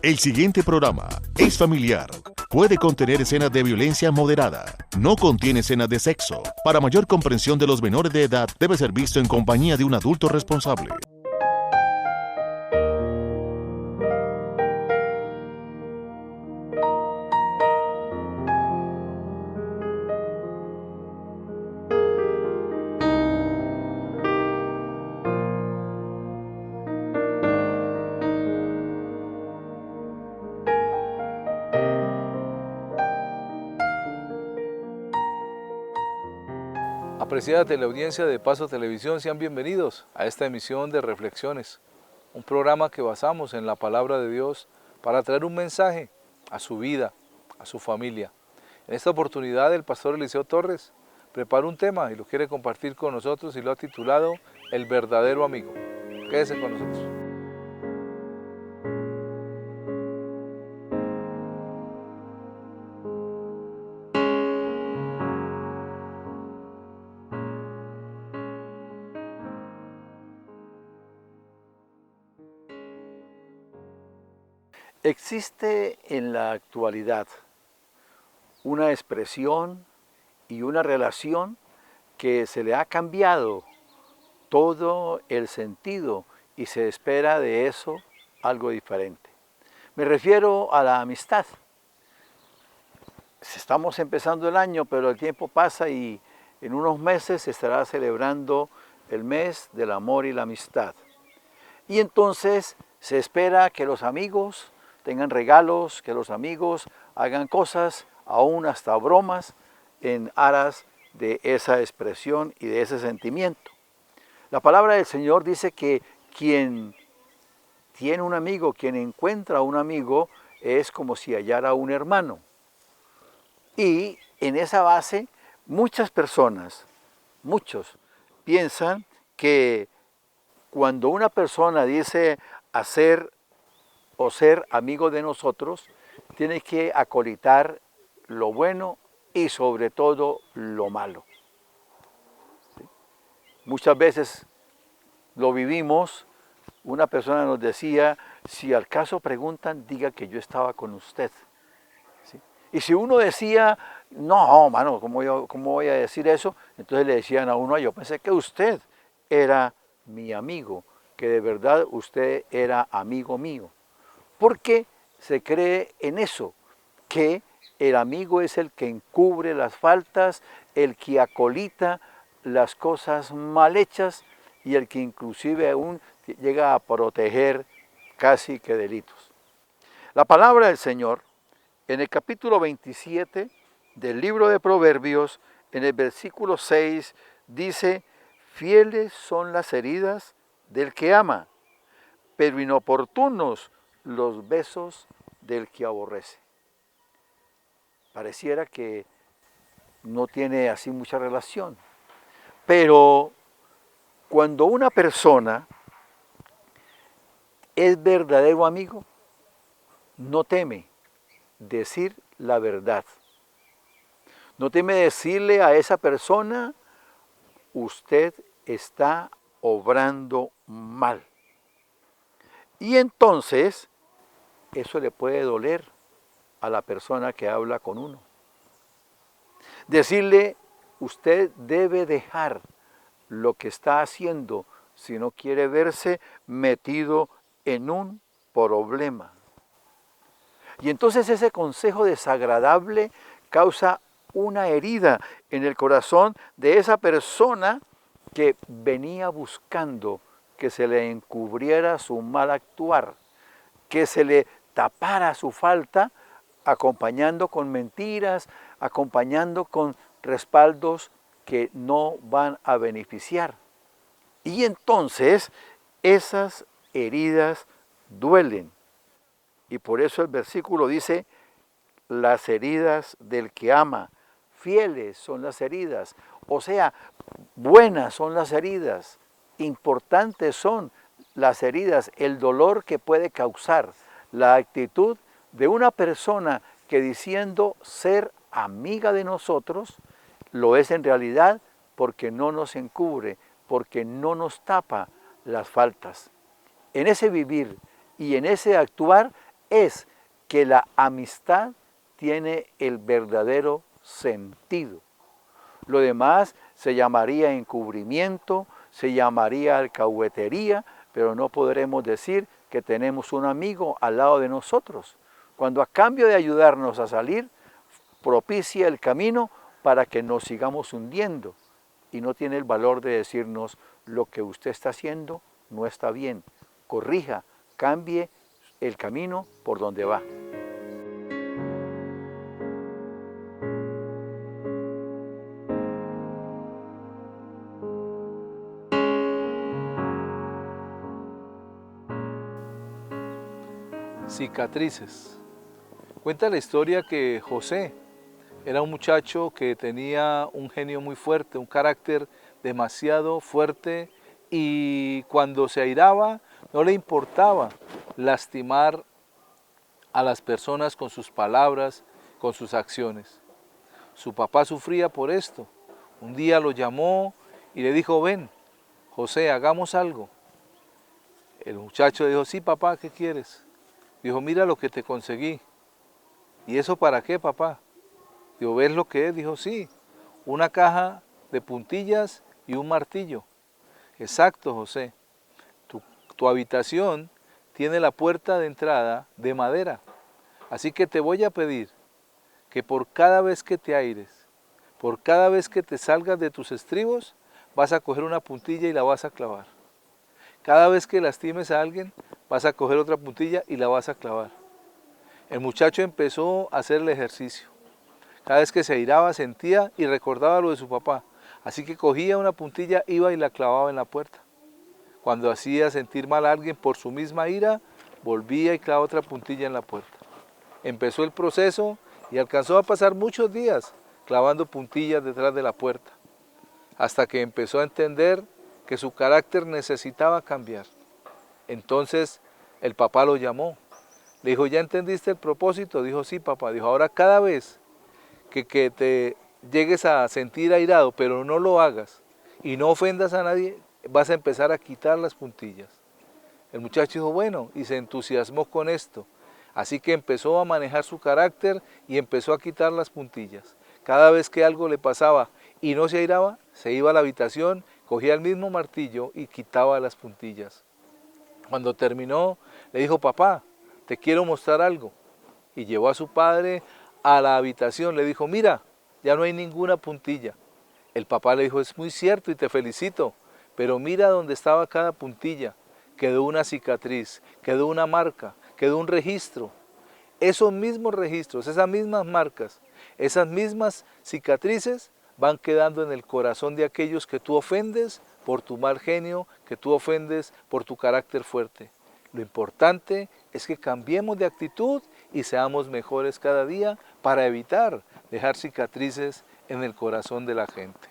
El siguiente programa es familiar. Puede contener escenas de violencia moderada. No contiene escenas de sexo. Para mayor comprensión de los menores de edad, debe ser visto en compañía de un adulto responsable. Apreciada teleaudiencia de Paso Televisión, sean bienvenidos a esta emisión de Reflexiones, un programa que basamos en la Palabra de Dios para traer un mensaje a su vida, a su familia. En esta oportunidad el pastor Eliseo Torres prepara un tema y lo quiere compartir con nosotros y lo ha titulado El verdadero amigo. Quédese con nosotros. Existe en la actualidad una expresión y una relación que se le ha cambiado todo el sentido y se espera de eso algo diferente. Me refiero a la amistad. Estamos empezando el año, pero el tiempo pasa y en unos meses se estará celebrando el mes del amor y la amistad. Y entonces se espera que los amigos tengan regalos, que los amigos hagan cosas, aún hasta bromas, en aras de esa expresión y de ese sentimiento. La palabra del Señor dice que quien tiene un amigo, quien encuentra un amigo, es como si hallara un hermano. Y en esa base, muchas personas, muchos, piensan que cuando una persona dice hacer o ser amigo de nosotros, tiene que acolitar lo bueno y sobre todo lo malo. ¿Sí? Muchas veces lo vivimos, una persona nos decía, si al caso preguntan, diga que yo estaba con usted. ¿Sí? Y si uno decía, no, mano, ¿cómo voy a decir eso? Entonces le decían a uno, yo pensé que usted era mi amigo, que de verdad usted era amigo mío. Porque se cree en eso, que el amigo es el que encubre las faltas, el que acolita las cosas mal hechas y el que inclusive aún llega a proteger casi que delitos. La palabra del Señor, en el capítulo 27 del libro de Proverbios, en el versículo 6, dice, fieles son las heridas del que ama, pero inoportunos los besos del que aborrece. Pareciera que no tiene así mucha relación, pero cuando una persona es verdadero amigo, no teme decir la verdad. No teme decirle a esa persona, usted está obrando mal. Y entonces, eso le puede doler a la persona que habla con uno. Decirle, usted debe dejar lo que está haciendo si no quiere verse metido en un problema. Y entonces ese consejo desagradable causa una herida en el corazón de esa persona que venía buscando que se le encubriera su mal actuar, que se le tapara su falta, acompañando con mentiras, acompañando con respaldos que no van a beneficiar. Y entonces esas heridas duelen. Y por eso el versículo dice, las heridas del que ama, fieles son las heridas, o sea, buenas son las heridas, importantes son las heridas, el dolor que puede causar, la actitud de una persona que diciendo ser amiga de nosotros, lo es en realidad porque no nos encubre, porque no nos tapa las faltas. En ese vivir y en ese actuar es que la amistad tiene el verdadero sentido. Lo demás se llamaría encubrimiento, se llamaría alcahuetería, pero no podremos decir que tenemos un amigo al lado de nosotros, cuando a cambio de ayudarnos a salir, propicia el camino para que nos sigamos hundiendo y no tiene el valor de decirnos lo que usted está haciendo no está bien, corrija, cambie el camino por donde va. Cicatrices. Cuenta la historia que José era un muchacho que tenía un genio muy fuerte, un carácter demasiado fuerte, y cuando se airaba no le importaba lastimar a las personas con sus palabras, con sus acciones. Su papá sufría por esto. Un día lo llamó y le dijo: ven, José, hagamos algo. El muchacho dijo: sí, papá, ¿qué quieres? Dijo: mira lo que te conseguí. ¿Y eso para qué, papá? Dijo: ¿ves lo que es? Dijo: sí, una caja de puntillas y un martillo. Exacto, José. Tu habitación tiene la puerta de entrada de madera. Así que te voy a pedir que por cada vez que te aires, por cada vez que te salgas de tus estribos, vas a coger una puntilla y la vas a clavar. Cada vez que lastimes a alguien, vas a coger otra puntilla y la vas a clavar. El muchacho empezó a hacer el ejercicio. Cada vez que se airaba, sentía y recordaba lo de su papá. Así que cogía una puntilla, iba y la clavaba en la puerta. Cuando hacía sentir mal a alguien por su misma ira, volvía y clavaba otra puntilla en la puerta. Empezó el proceso y alcanzó a pasar muchos días clavando puntillas detrás de la puerta, hasta que empezó a entender que su carácter necesitaba cambiar. Entonces el papá lo llamó. Le dijo: ¿ya entendiste el propósito? Dijo: sí, papá. Dijo: ahora cada vez que te llegues a sentir airado, pero no lo hagas y no ofendas a nadie, vas a empezar a quitar las puntillas. El muchacho dijo: bueno, y se entusiasmó con esto. Así que empezó a manejar su carácter y empezó a quitar las puntillas. Cada vez que algo le pasaba y no se airaba, se iba a la habitación, cogía el mismo martillo y quitaba las puntillas. Cuando terminó, le dijo: papá, te quiero mostrar algo. Y llevó a su padre a la habitación, le dijo: mira, ya no hay ninguna puntilla. El papá le dijo: es muy cierto y te felicito, pero mira dónde estaba cada puntilla. Quedó una cicatriz, quedó una marca, quedó un registro. Esos mismos registros, esas mismas marcas, esas mismas cicatrices van quedando en el corazón de aquellos que tú ofendes por tu mal genio, que tú ofendes por tu carácter fuerte. Lo importante es que cambiemos de actitud y seamos mejores cada día para evitar dejar cicatrices en el corazón de la gente.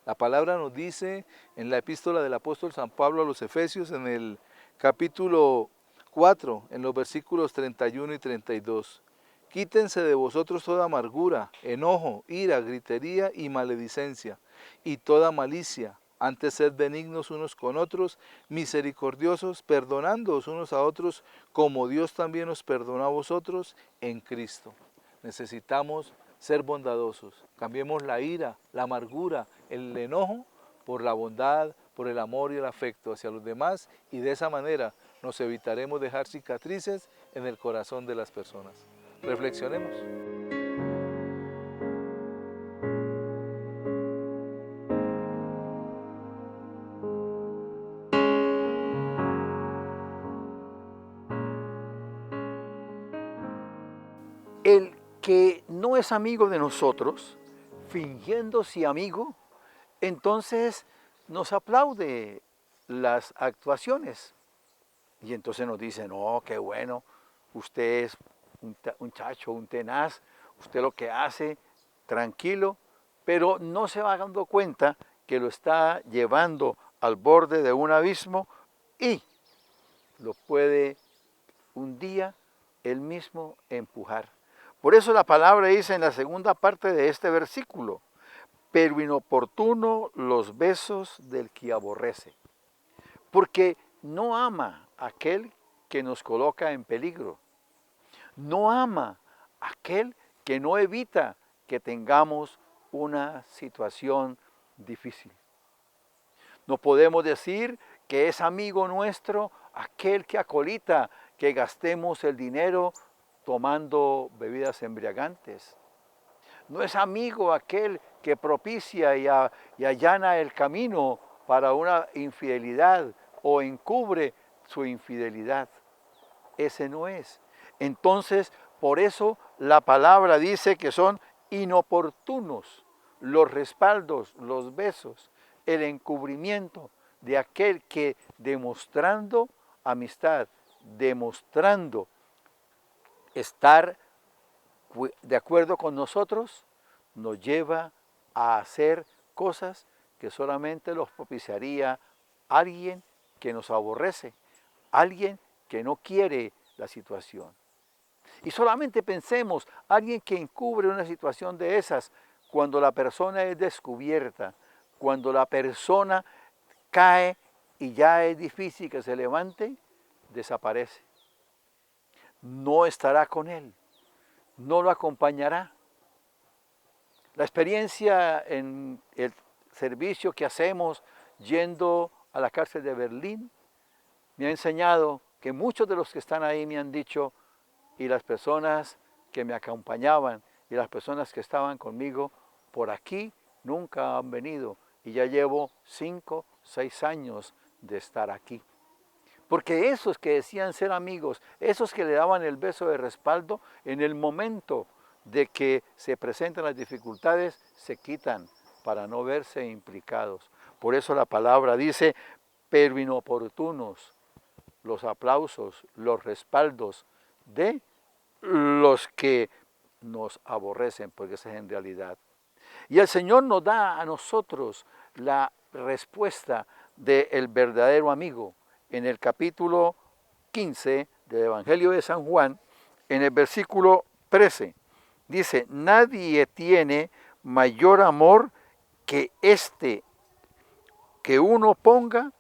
La palabra nos dice en la epístola del apóstol San Pablo a los Efesios, en el capítulo 4, en los versículos 31 y 32. Quítense de vosotros toda amargura, enojo, ira, gritería y maledicencia, y toda malicia. Antes sed benignos unos con otros, misericordiosos, perdonándoos unos a otros, como Dios también os perdonó a vosotros en Cristo. Necesitamos ser bondadosos. Cambiemos la ira, la amargura, el enojo por la bondad, por el amor y el afecto hacia los demás, y de esa manera nos evitaremos dejar cicatrices en el corazón de las personas. Reflexionemos. El que no es amigo de nosotros, fingiéndose amigo, entonces nos aplaude las actuaciones. Y entonces nos dice: no, qué bueno, usted es un chacho, un tenaz, usted lo que hace, tranquilo, pero no se va dando cuenta que lo está llevando al borde de un abismo y lo puede un día él mismo empujar. Por eso la palabra dice en la segunda parte de este versículo: pero inoportuno los besos del que aborrece, porque no ama a aquel que nos coloca en peligro. No ama aquel que no evita que tengamos una situación difícil. No podemos decir que es amigo nuestro aquel que acolita que gastemos el dinero tomando bebidas embriagantes. No es amigo aquel que propicia y allana el camino para una infidelidad o encubre su infidelidad. Ese no es. Entonces, por eso la palabra dice que son inoportunos los respaldos, los besos, el encubrimiento de aquel que demostrando amistad, demostrando estar de acuerdo con nosotros, nos lleva a hacer cosas que solamente los propiciaría alguien que nos aborrece, alguien que no quiere la situación. Y solamente pensemos, alguien que encubre una situación de esas, cuando la persona es descubierta, cuando la persona cae y ya es difícil que se levante, desaparece. No estará con él, no lo acompañará. La experiencia en el servicio que hacemos yendo a la cárcel de Berlín me ha enseñado que muchos de los que están ahí me han dicho, y las personas que me acompañaban y las personas que estaban conmigo, por aquí nunca han venido y ya llevo 5, 6 años de estar aquí. Porque esos que decían ser amigos, esos que le daban el beso de respaldo, en el momento de que se presentan las dificultades, se quitan para no verse implicados. Por eso la palabra dice, pero inoportunos los aplausos, los respaldos de los que nos aborrecen, porque esa es en realidad. Y el Señor nos da a nosotros la respuesta del verdadero amigo. En el capítulo 15 del Evangelio de San Juan, en el versículo 13, dice, nadie tiene mayor amor que este, que uno ponga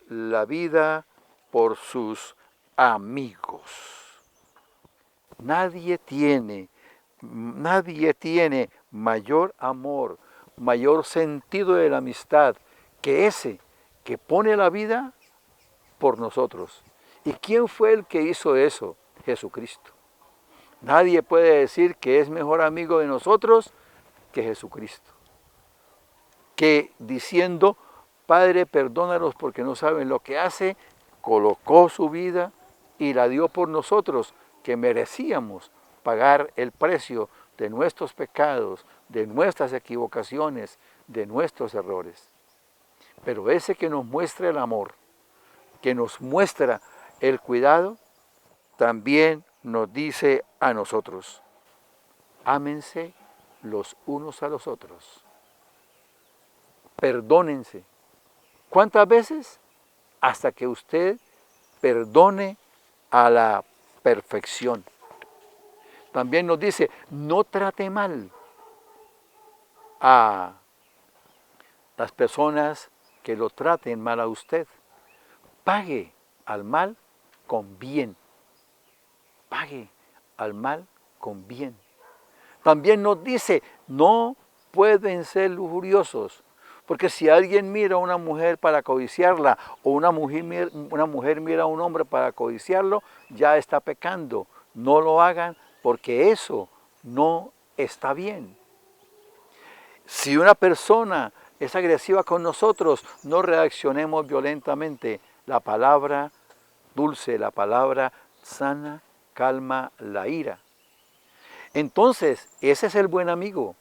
la vida por sus amigos. Nadie tiene mayor amor, mayor sentido de la amistad que ese que pone la vida por nosotros. ¿Y quién fue el que hizo eso? Jesucristo. Nadie puede decir que es mejor amigo de nosotros que Jesucristo. Que diciendo, Padre, perdónalos porque no saben lo que hace, colocó su vida y la dio por nosotros, que merecíamos pagar el precio de nuestros pecados, de nuestras equivocaciones, de nuestros errores. Pero ese que nos muestra el amor, que nos muestra el cuidado, también nos dice a nosotros, ámense los unos a los otros, perdónense. ¿Cuántas veces? Hasta que usted perdone a la perfección. También nos dice, no trate mal a las personas que lo traten mal a usted. Pague al mal con bien. Pague al mal con bien. También nos dice, no pueden ser lujuriosos, porque si alguien mira a una mujer para codiciarla, o una mujer mira a un hombre para codiciarlo, ya está pecando. No lo hagan porque eso no está bien. Si una persona es agresiva con nosotros, no reaccionemos violentamente. La palabra dulce, la palabra sana, calma la ira. Entonces, ese es el buen amigo.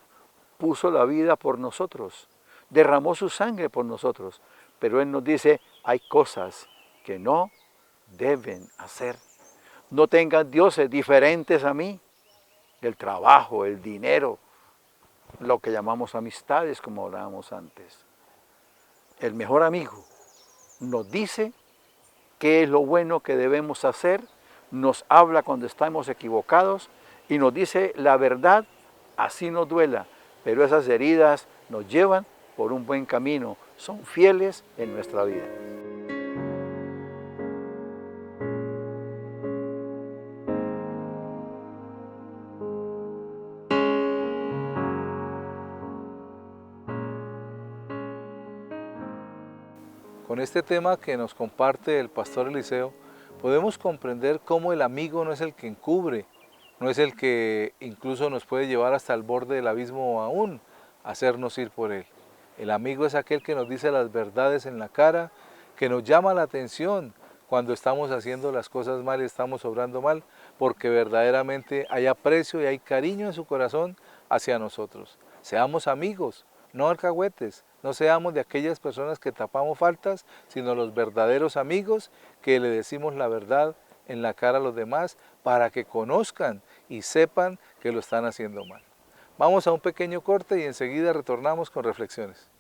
Puso la vida por nosotros, derramó su sangre por nosotros. Pero Él nos dice, hay cosas que no deben hacer. No tengan dioses diferentes a mí. El trabajo, el dinero, lo que llamamos amistades, como hablábamos antes. El mejor amigo nos dice qué es lo bueno que debemos hacer, nos habla cuando estamos equivocados y nos dice la verdad, así nos duela, pero esas heridas nos llevan por un buen camino, son fieles en nuestra vida. Con este tema que nos comparte el pastor Eliseo, podemos comprender cómo el amigo no es el que encubre, no es el que incluso nos puede llevar hasta el borde del abismo o aún hacernos ir por él. El amigo es aquel que nos dice las verdades en la cara, que nos llama la atención cuando estamos haciendo las cosas mal y estamos obrando mal, porque verdaderamente hay aprecio y hay cariño en su corazón hacia nosotros. Seamos amigos, no alcahuetes, no seamos de aquellas personas que tapamos faltas, sino los verdaderos amigos que le decimos la verdad en la cara a los demás para que conozcan y sepan que lo están haciendo mal. Vamos a un pequeño corte y enseguida retornamos con reflexiones.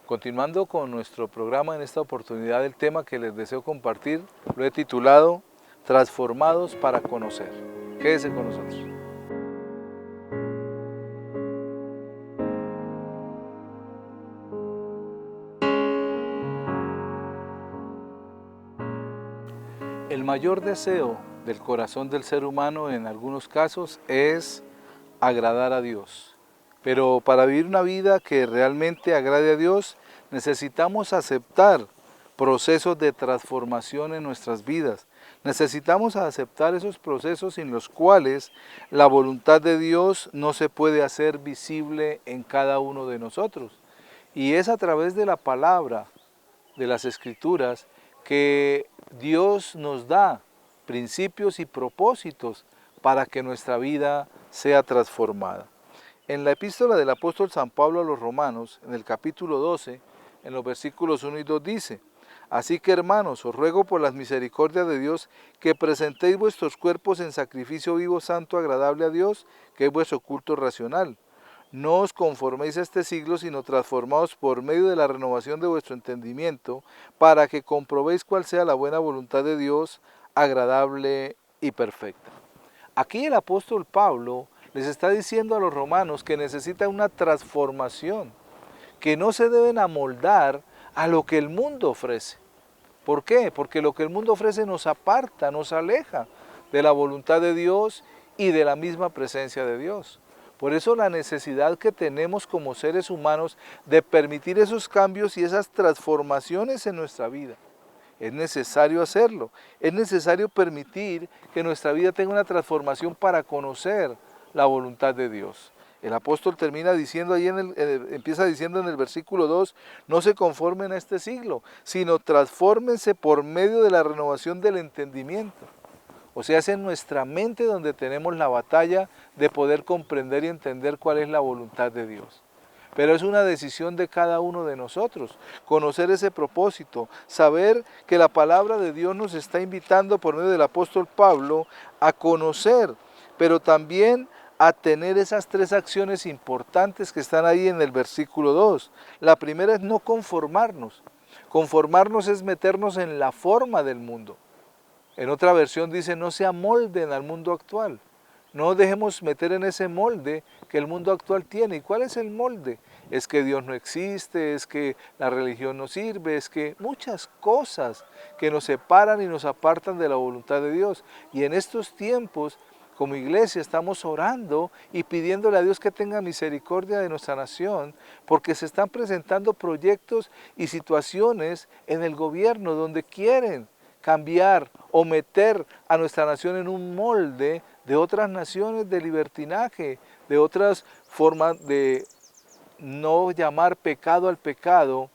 Continuando con nuestro programa, en esta oportunidad el tema que les deseo compartir lo he titulado Transformados para conocer. Quédese con nosotros. El mayor deseo del corazón del ser humano en algunos casos es agradar a Dios. Pero para vivir una vida que realmente agrade a Dios, necesitamos aceptar procesos de transformación en nuestras vidas. Necesitamos aceptar esos procesos sin los cuales la voluntad de Dios no se puede hacer visible en cada uno de nosotros. Y es a través de la palabra, de las Escrituras, que Dios nos da principios y propósitos para que nuestra vida sea transformada. En la epístola del apóstol San Pablo a los Romanos, en el capítulo 12, en los versículos 1 y 2 dice: Así que hermanos, os ruego por las misericordias de Dios que presentéis vuestros cuerpos en sacrificio vivo, santo, agradable a Dios, que es vuestro culto racional. No os conforméis a este siglo, sino transformaos por medio de la renovación de vuestro entendimiento, para que comprobéis cuál sea la buena voluntad de Dios, agradable y perfecta. Aquí el apóstol Pablo les está diciendo a los romanos que necesitan una transformación, que no se deben amoldar a lo que el mundo ofrece. ¿Por qué? Porque lo que el mundo ofrece nos aparta, nos aleja de la voluntad de Dios y de la misma presencia de Dios. Por eso la necesidad que tenemos como seres humanos de permitir esos cambios y esas transformaciones en nuestra vida. Es necesario hacerlo, es necesario permitir que nuestra vida tenga una transformación para conocer la voluntad de Dios. El apóstol termina diciendo ahí empieza diciendo en el versículo 2, no se conformen a este siglo, sino transfórmense por medio de la renovación del entendimiento. O sea, es en nuestra mente donde tenemos la batalla de poder comprender y entender cuál es la voluntad de Dios. Pero es una decisión de cada uno de nosotros, conocer ese propósito, saber que la palabra de Dios nos está invitando por medio del apóstol Pablo a conocer, pero también a tener esas tres acciones importantes que están ahí en el versículo 2. La primera es no conformarnos. Conformarnos es meternos en la forma del mundo. En otra versión dice, no se amolden al mundo actual. No dejemos meter en ese molde que el mundo actual tiene. ¿Y cuál es el molde? Es que Dios no existe, es que la religión no sirve, es que muchas cosas que nos separan y nos apartan de la voluntad de Dios. Y en estos tiempos, como iglesia, estamos orando y pidiéndole a Dios que tenga misericordia de nuestra nación, porque se están presentando proyectos y situaciones en el gobierno donde quieren cambiar o meter a nuestra nación en un molde de otras naciones de libertinaje, de otras formas de no llamar pecado al pecado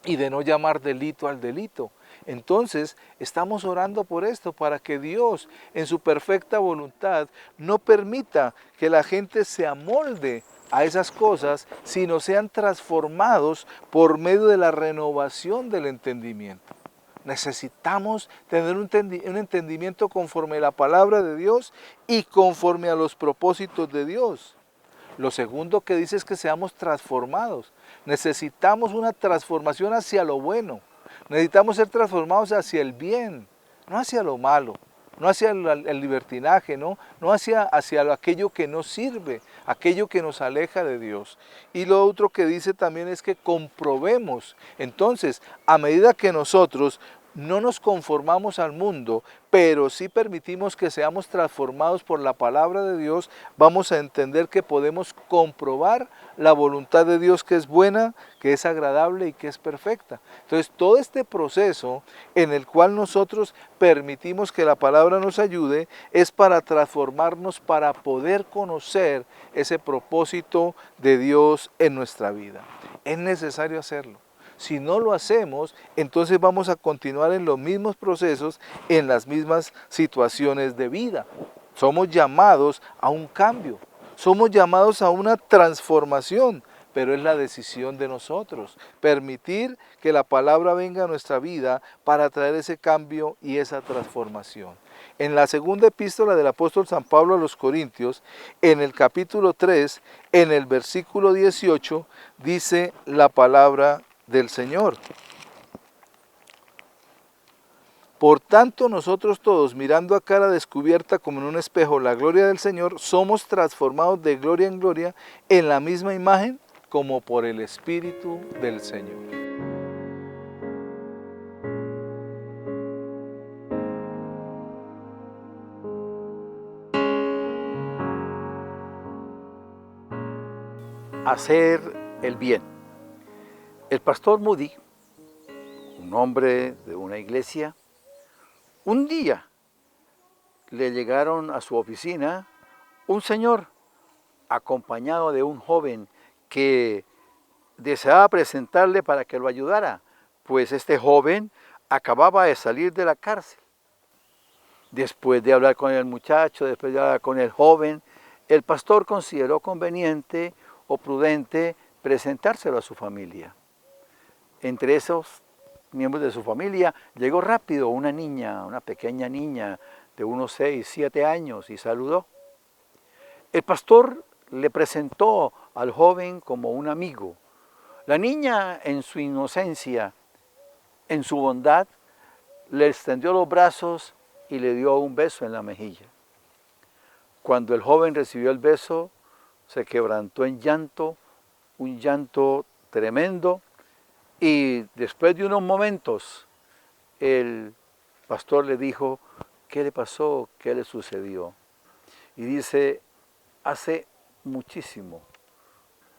y de no llamar delito al delito. Entonces, estamos orando por esto, para que Dios, en su perfecta voluntad, no permita que la gente se amolde a esas cosas, sino sean transformados por medio de la renovación del entendimiento. Necesitamos tener un entendimiento conforme a la palabra de Dios y conforme a los propósitos de Dios. Lo segundo que dice es que seamos transformados. Necesitamos una transformación hacia lo bueno. Necesitamos ser transformados hacia el bien, no hacia lo malo, no hacia el libertinaje, no hacia aquello que no sirve, aquello que nos aleja de Dios. Y lo otro que dice también es que comprobemos. Entonces, a medida que nosotros no nos conformamos al mundo, pero sí permitimos que seamos transformados por la palabra de Dios, vamos a entender que podemos comprobar la voluntad de Dios, que es buena, que es agradable y que es perfecta. Entonces, todo este proceso en el cual nosotros permitimos que la palabra nos ayude es para transformarnos, para poder conocer ese propósito de Dios en nuestra vida. Es necesario hacerlo. Si no lo hacemos, entonces vamos a continuar en los mismos procesos, en las mismas situaciones de vida. Somos llamados a un cambio, somos llamados a una transformación, pero es la decisión de nosotros, permitir que la palabra venga a nuestra vida para traer ese cambio y esa transformación. En la segunda epístola del apóstol San Pablo a los Corintios, en el capítulo 3, en el versículo 18, dice la palabra del Señor. Por tanto, nosotros todos, mirando a cara descubierta como en un espejo la gloria del Señor, somos transformados de gloria en gloria en la misma imagen como por el Espíritu del Señor. Hacer el bien. El pastor Moody, un hombre de una iglesia, un día le llegaron a su oficina un señor acompañado de un joven que deseaba presentarle para que lo ayudara, pues este joven acababa de salir de la cárcel. Después de hablar con el muchacho, después de hablar con el joven, el pastor consideró conveniente o prudente presentárselo a su familia. Entre esos miembros de su familia llegó rápido una niña, una pequeña niña de unos 6, 7 años y saludó. El pastor le presentó al joven como un amigo. La niña, en su inocencia, en su bondad, le extendió los brazos y le dio un beso en la mejilla. Cuando el joven recibió el beso, se quebrantó en llanto, un llanto tremendo, y después de unos momentos, el pastor le dijo, ¿qué le pasó? ¿Qué le sucedió? Y dice, hace muchísimo,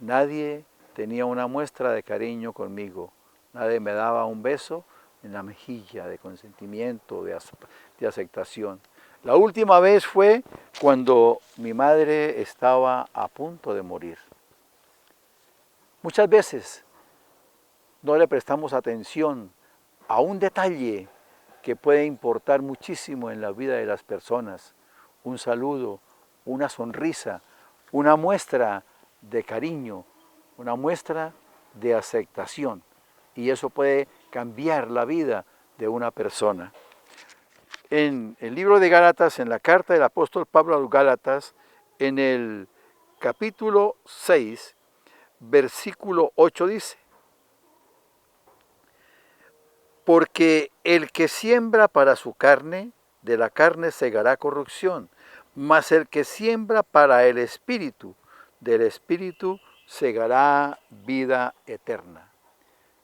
nadie tenía una muestra de cariño conmigo, nadie me daba un beso en la mejilla de consentimiento, de aceptación. La última vez fue cuando mi madre estaba a punto de morir. Muchas veces no le prestamos atención a un detalle que puede importar muchísimo en la vida de las personas. Un saludo, una sonrisa, una muestra de cariño, una muestra de aceptación. Y eso puede cambiar la vida de una persona. En el libro de Gálatas, en la carta del apóstol Pablo a los Gálatas, en el capítulo 6, versículo 8 dice, porque el que siembra para su carne, de la carne segará corrupción, mas el que siembra para el Espíritu, del Espíritu segará vida eterna.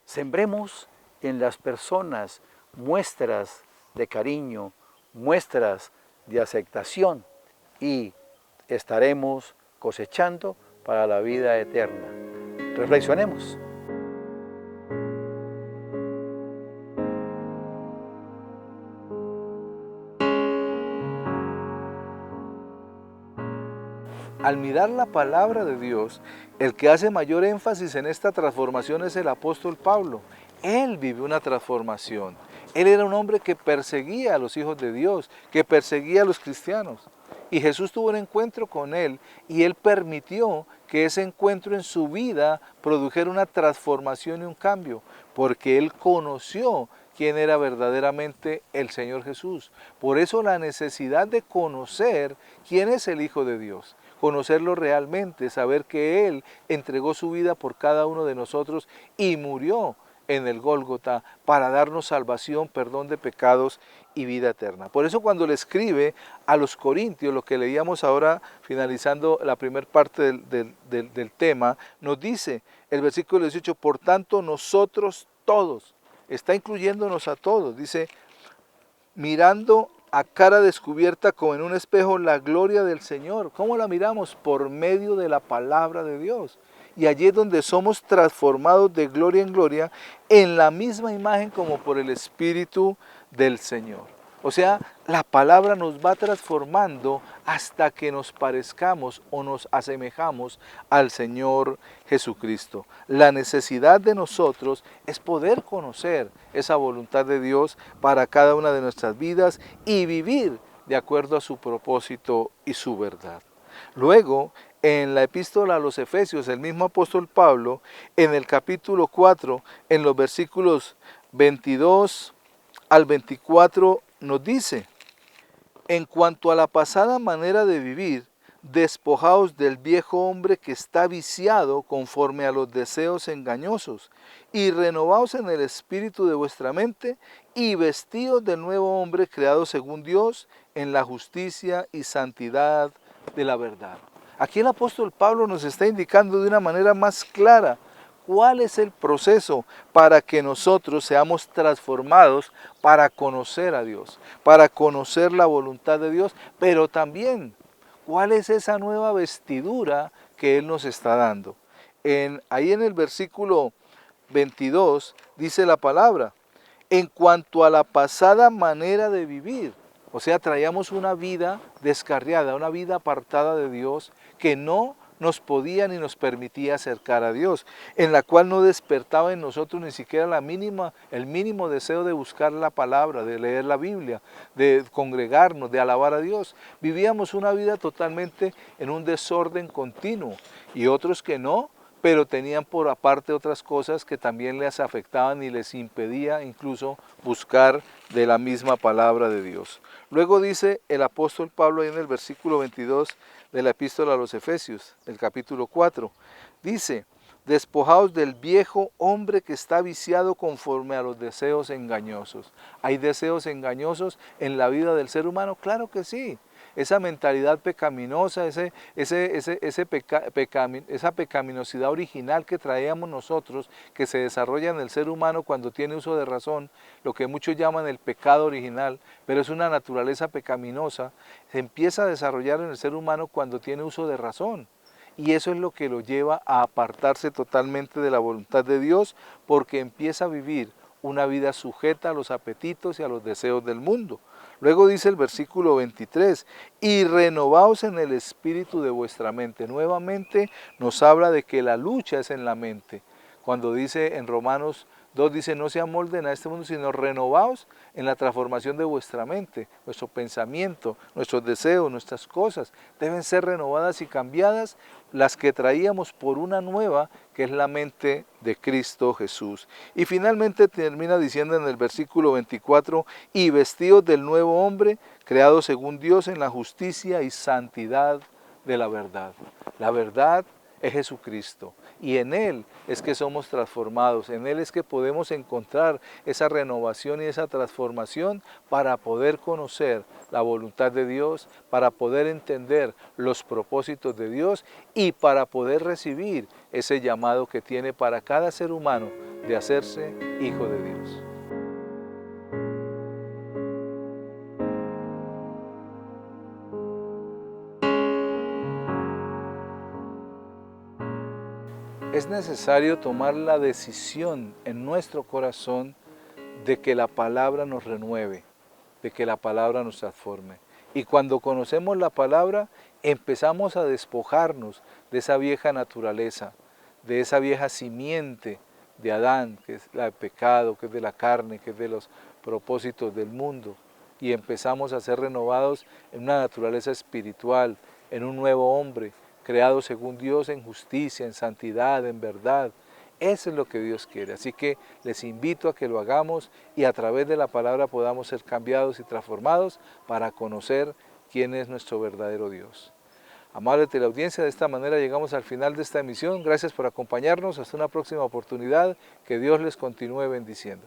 Sembremos en las personas muestras de cariño, muestras de aceptación y estaremos cosechando para la vida eterna. Reflexionemos. Al mirar la palabra de Dios, el que hace mayor énfasis en esta transformación es el apóstol Pablo. Él vivió una transformación. Él era un hombre que perseguía a los hijos de Dios, que perseguía a los cristianos. Y Jesús tuvo un encuentro con él y él permitió que ese encuentro en su vida produjera una transformación y un cambio, porque él conoció quién era verdaderamente el Señor Jesús. Por eso la necesidad de conocer quién es el Hijo de Dios. Conocerlo realmente, saber que Él entregó su vida por cada uno de nosotros y murió en el Gólgota para darnos salvación, perdón de pecados y vida eterna. Por eso cuando le escribe a los Corintios, lo que leíamos ahora finalizando la primera parte del tema, nos dice el versículo 18, por tanto nosotros todos, está incluyéndonos a todos, dice, mirando a cara descubierta como en un espejo la gloria del Señor. ¿Cómo la miramos? Por medio de la palabra de Dios. Y allí es donde somos transformados de gloria en gloria en la misma imagen como por el Espíritu del Señor. O sea, la palabra nos va transformando hasta que nos parezcamos o nos asemejamos al Señor Jesucristo. La necesidad de nosotros es poder conocer esa voluntad de Dios para cada una de nuestras vidas y vivir de acuerdo a su propósito y su verdad. Luego, en la epístola a los Efesios, el mismo apóstol Pablo, en el capítulo 4, en los versículos 22 al 24, nos dice, en cuanto a la pasada manera de vivir, despojaos del viejo hombre que está viciado conforme a los deseos engañosos, y renovaos en el espíritu de vuestra mente, y vestidos del nuevo hombre creado según Dios, en la justicia y santidad de la verdad. Aquí el apóstol Pablo nos está indicando de una manera más clara cuál es el proceso para que nosotros seamos transformados para conocer a Dios, para conocer la voluntad de Dios, pero también cuál es esa nueva vestidura que Él nos está dando. Ahí en el versículo 22 dice la palabra, en cuanto a la pasada manera de vivir, o sea, traíamos una vida descarriada, una vida apartada de Dios que no nos podía ni nos permitía acercar a Dios, en la cual no despertaba en nosotros ni siquiera el mínimo deseo de buscar la palabra, de leer la Biblia, de congregarnos, de alabar a Dios. Vivíamos una vida totalmente en un desorden continuo y otros que no, pero tenían por aparte otras cosas que también les afectaban y les impedía incluso buscar de la misma palabra de Dios. Luego dice el apóstol Pablo ahí en el versículo 22 de la epístola a los Efesios, del capítulo 4, dice, despojaos del viejo hombre que está viciado conforme a los deseos engañosos. ¿Hay deseos engañosos en la vida del ser humano? Claro que sí. Esa mentalidad pecaminosa, esa pecaminosidad original que traíamos nosotros, que se desarrolla en el ser humano cuando tiene uso de razón, lo que muchos llaman el pecado original, pero es una naturaleza pecaminosa, se empieza a desarrollar en el ser humano cuando tiene uso de razón. Y eso es lo que lo lleva a apartarse totalmente de la voluntad de Dios, porque empieza a vivir una vida sujeta a los apetitos y a los deseos del mundo. Luego dice el versículo 23, y renovaos en el espíritu de vuestra mente. Nuevamente nos habla de que la lucha es en la mente. Cuando dice en Romanos 2, dice, no se amolden a este mundo, sino renovaos en la transformación de vuestra mente. Nuestro pensamiento, nuestros deseos, nuestras cosas deben ser renovadas y cambiadas, las que traíamos por una nueva, que es la mente de Cristo Jesús. Y finalmente termina diciendo en el versículo 24, y vestidos del nuevo hombre, creado según Dios en la justicia y santidad de la verdad. La verdad es Jesucristo, y en Él es que somos transformados, en Él es que podemos encontrar esa renovación y esa transformación para poder conocer la voluntad de Dios, para poder entender los propósitos de Dios y para poder recibir ese llamado que tiene para cada ser humano de hacerse hijo de Dios. Es necesario tomar la decisión en nuestro corazón de que la palabra nos renueve, de que la palabra nos transforme. Y cuando conocemos la palabra, empezamos a despojarnos de esa vieja naturaleza, de esa vieja simiente de Adán, que es la de pecado, que es de la carne, que es de los propósitos del mundo. Y empezamos a ser renovados en una naturaleza espiritual, en un nuevo hombre, creado según Dios en justicia, en santidad, en verdad. Eso es lo que Dios quiere. Así que les invito a que lo hagamos y a través de la palabra podamos ser cambiados y transformados para conocer quién es nuestro verdadero Dios. Amable teleaudiencia, de esta manera llegamos al final de esta emisión. Gracias por acompañarnos. Hasta una próxima oportunidad. Que Dios les continúe bendiciendo.